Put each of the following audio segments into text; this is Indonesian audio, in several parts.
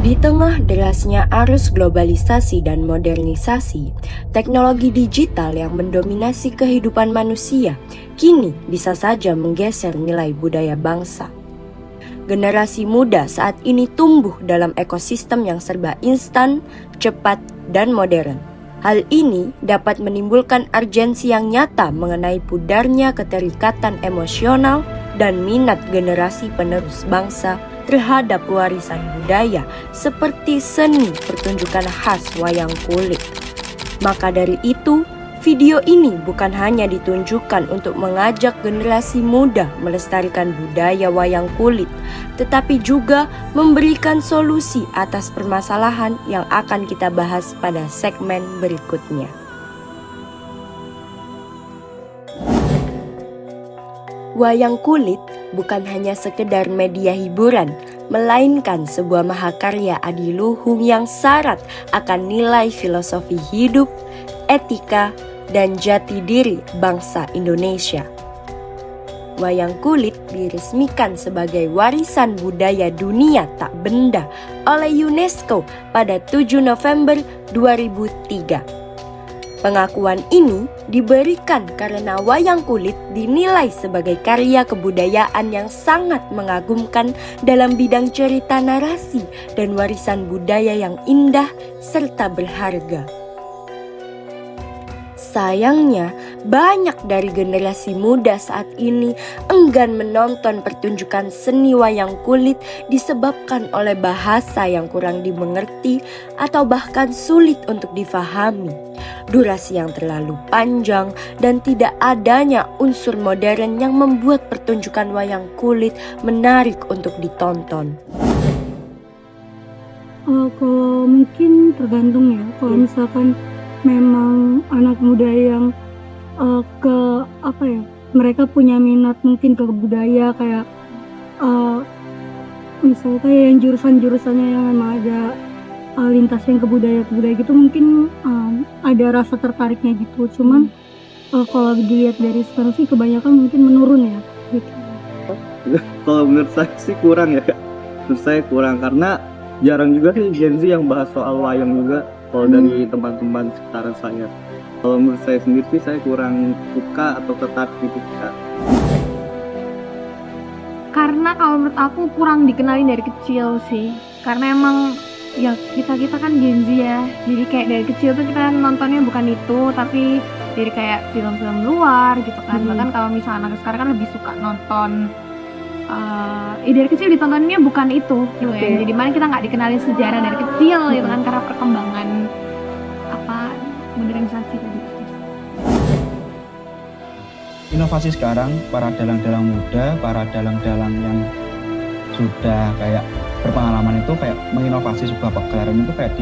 Di tengah derasnya arus globalisasi dan modernisasi, teknologi digital yang mendominasi kehidupan manusia kini bisa saja menggeser nilai budaya bangsa. Generasi muda saat ini tumbuh dalam ekosistem yang serba instan, cepat, dan modern. Hal ini dapat menimbulkan urgensi yang nyata mengenai pudarnya keterikatan emosional dan minat generasi penerus bangsa terhadap warisan budaya seperti seni pertunjukan khas wayang kulit. Maka dari itu, video ini bukan hanya ditunjukkan untuk mengajak generasi muda melestarikan budaya wayang kulit, tetapi juga memberikan solusi atas permasalahan yang akan kita bahas pada segmen berikutnya. Wayang kulit bukan hanya sekedar media hiburan, melainkan sebuah mahakarya adiluhung yang syarat akan nilai filosofi hidup, etika, dan jati diri bangsa Indonesia. Wayang kulit diresmikan sebagai warisan budaya dunia tak benda oleh UNESCO pada 7 November 2003. Pengakuan ini diberikan karena wayang kulit dinilai sebagai karya kebudayaan yang sangat mengagumkan dalam bidang cerita narasi dan warisan budaya yang indah serta berharga. Sayangnya, banyak dari generasi muda saat ini enggan menonton pertunjukan seni wayang kulit disebabkan oleh bahasa yang kurang dimengerti atau bahkan sulit untuk difahami, durasi yang terlalu panjang, dan tidak adanya unsur modern yang membuat pertunjukan wayang kulit menarik untuk ditonton. Kalau mungkin tergantung ya, kalau misalkan memang anak muda yang mereka punya minat mungkin ke budaya kayak misalnya kayak yang jurusan-jurusannya yang memang ada lintas yang ke budaya gitu, mungkin ada rasa tertariknya gitu. Cuman kalau dilihat dari sekarang sih kebanyakan mungkin menurun ya gitu. Kalau menurut saya sih kurang ya Kak. Menurut saya kurang karena jarang juga sih Gen Z yang bahas soal wayang juga. Kalau dari teman-teman sekitaran saya, kalau menurut saya sendiri sih saya kurang suka atau tertarik gitu Kak. Karena kalau menurut aku kurang dikenalin dari kecil sih. Karena emang ya kita kan Gen Z ya. Jadi kayak dari kecil tuh kita nontonnya bukan itu, tapi dari kayak film-film luar gitu kan. Bahkan kalau misalnya anak sekarang kan lebih suka nonton dari kecil ditontonnya bukan itu gitu ya. Jadi mana kita nggak dikenalin sejarah dari kecil gitu kan, karena perkembangan modernisasi tadi. Inovasi sekarang, para dalang-dalang muda, para dalang-dalang yang sudah kayak berpengalaman itu kayak menginovasi sebuah pagelaran itu kayak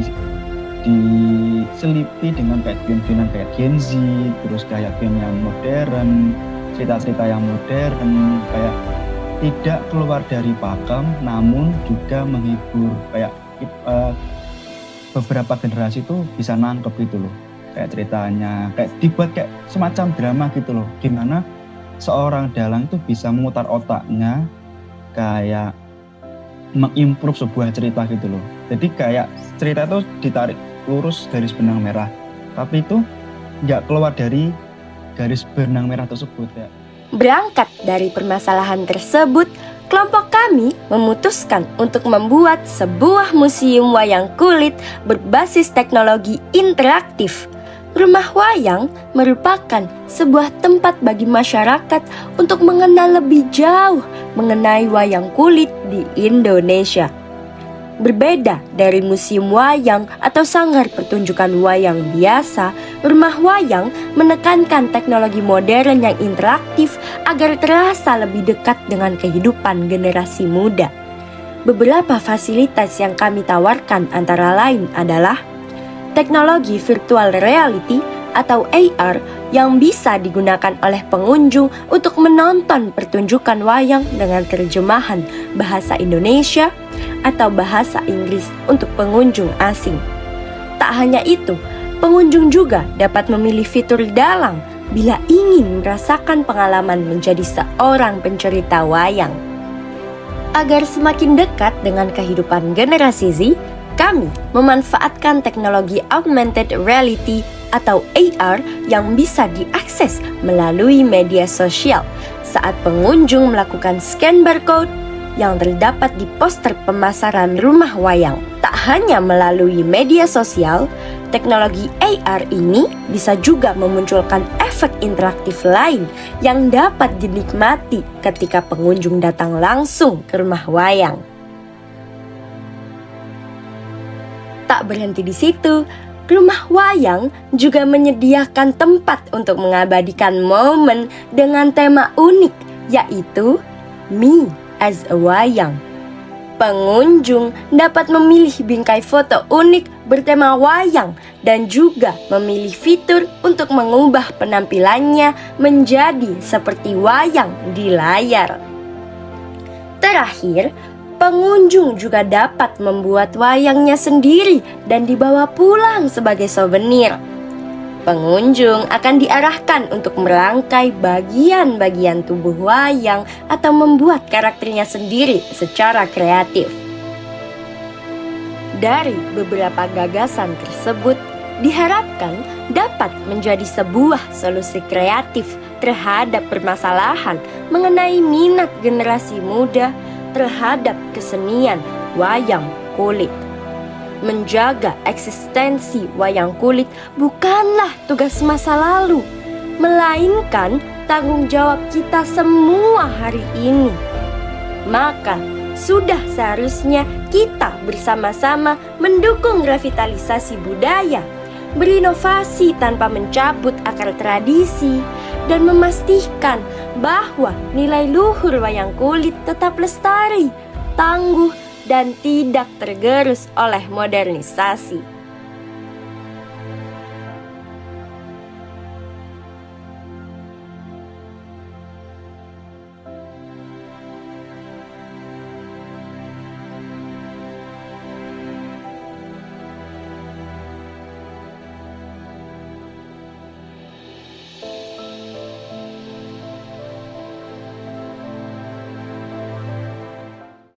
diselipi dengan kayak game-game kayak Gen Z, terus kayak game yang modern, cerita-cerita yang modern, kayak tidak keluar dari pakem namun juga menghibur. Kayak beberapa generasi itu bisa nangkep gitu loh, kayak ceritanya kayak dibuat kayak semacam drama gitu loh, gimana seorang dalang itu bisa memutar otaknya kayak mengimprove sebuah cerita gitu loh. Jadi kayak cerita itu ditarik lurus garis benang merah, tapi itu nggak keluar dari garis benang merah tersebut ya. Berangkat dari permasalahan tersebut, kelompok kami memutuskan untuk membuat sebuah museum wayang kulit berbasis teknologi interaktif. Rumah Wayang merupakan sebuah tempat bagi masyarakat untuk mengenal lebih jauh mengenai wayang kulit di Indonesia. Berbeda dari museum wayang atau sanggar pertunjukan wayang biasa, Rumah Wayang menekankan teknologi modern yang interaktif agar terasa lebih dekat dengan kehidupan generasi muda. Beberapa fasilitas yang kami tawarkan antara lain adalah teknologi virtual reality atau AR yang bisa digunakan oleh pengunjung untuk menonton pertunjukan wayang dengan terjemahan bahasa Indonesia atau bahasa Inggris untuk pengunjung asing. Tak hanya itu, pengunjung juga dapat memilih fitur dalang bila ingin merasakan pengalaman menjadi seorang pencerita wayang. Agar semakin dekat dengan kehidupan generasi Z, kami memanfaatkan teknologi augmented reality atau AR yang bisa diakses melalui media sosial saat pengunjung melakukan scan barcode yang terdapat di poster pemasaran rumah wayang. Tak hanya melalui media sosial, teknologi AR ini bisa juga memunculkan efek interaktif lain yang dapat dinikmati ketika pengunjung datang langsung ke rumah wayang. Tak berhenti di situ, rumah wayang juga menyediakan tempat untuk mengabadikan momen dengan tema unik, yaitu Me as a Wayang. Pengunjung dapat memilih bingkai foto unik bertema wayang dan juga memilih fitur untuk mengubah penampilannya menjadi seperti wayang di layar. Terakhir, pengunjung juga dapat membuat wayangnya sendiri dan dibawa pulang sebagai souvenir. Pengunjung akan diarahkan untuk merangkai bagian-bagian tubuh wayang atau membuat karakternya sendiri secara kreatif. Dari beberapa gagasan tersebut, diharapkan dapat menjadi sebuah solusi kreatif terhadap permasalahan mengenai minat generasi muda terhadap kesenian wayang kulit. Menjaga eksistensi wayang kulit bukanlah tugas masa lalu, melainkan tanggung jawab kita semua hari ini. Maka, sudah seharusnya kita bersama-sama mendukung revitalisasi budaya, berinovasi tanpa mencabut akar tradisi, dan memastikan bahwa nilai luhur wayang kulit tetap lestari, tangguh, dan tidak tergerus oleh modernisasi.